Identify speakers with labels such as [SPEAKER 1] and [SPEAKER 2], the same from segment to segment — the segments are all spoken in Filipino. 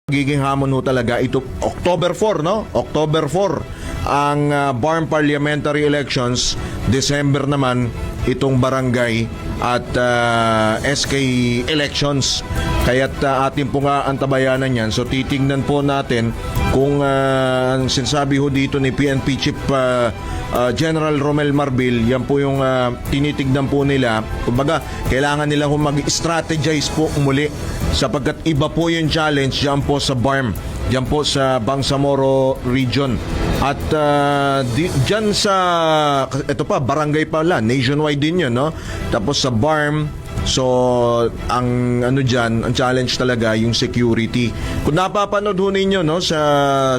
[SPEAKER 1] Giging hamon ho talaga ito October 4, no? October 4 ang BARM parliamentary elections, December naman itong barangay at SK elections. Kaya't atin po nga antabayanan yan. So titingnan po natin kung ang sinasabi ho dito ni PNP Chief General Romel Marbil, yan po yung tinitignan po nila. Kumbaga, kailangan nila mag-strategize po muli sapagkat iba po yung challenge dyan po sa BARM, dyan po sa Bangsamoro region. At dyan sa, ito pa, barangay pala, nationwide din yun, no? Tapos sa BARM, so ang ano dyan, ang challenge talaga yung security. Kung napapanood ho ninyo, no, sa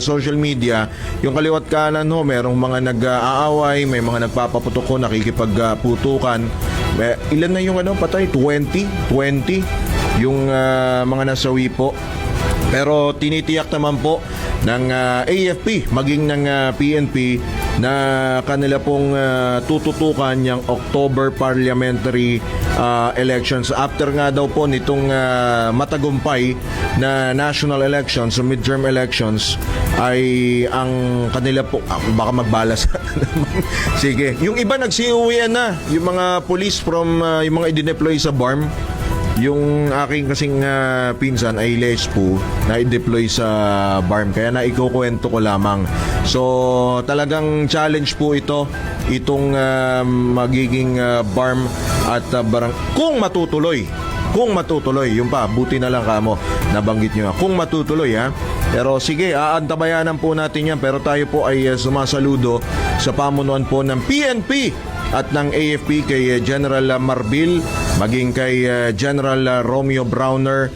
[SPEAKER 1] social media, yung kaliwat kanan ho, merong mga nag-aaway, may mga nagpapaputok ho, nakikipagputukan. Ilan na yung patay? 20 yung mga nasawi po. Pero tinitiyak naman po ng AFP maging ng PNP na kanila pong tututukan yung October parliamentary elections. After nga daw po nitong matagumpay na national elections, so midterm elections, ay ang kanila po, baka magbalas. Sige, yung iba nagsiuwian na, yung mga police from yung mga i-deploy sa BARM. Yung aking kasing pinsan ay lespo na i-deploy sa BARM, kaya na ikukwento ko lamang. So talagang challenge po itong magiging BARM at kung matutuloy, yung pa, buti na lang kamo nabanggit nyo, kung matutuloy ha. Pero sige, aantabayanan po natin yan. Pero tayo po ay sumasaludo sa pamunuan po ng PNP at ng AFP kay General Marbil, maging kay General Romeo Browner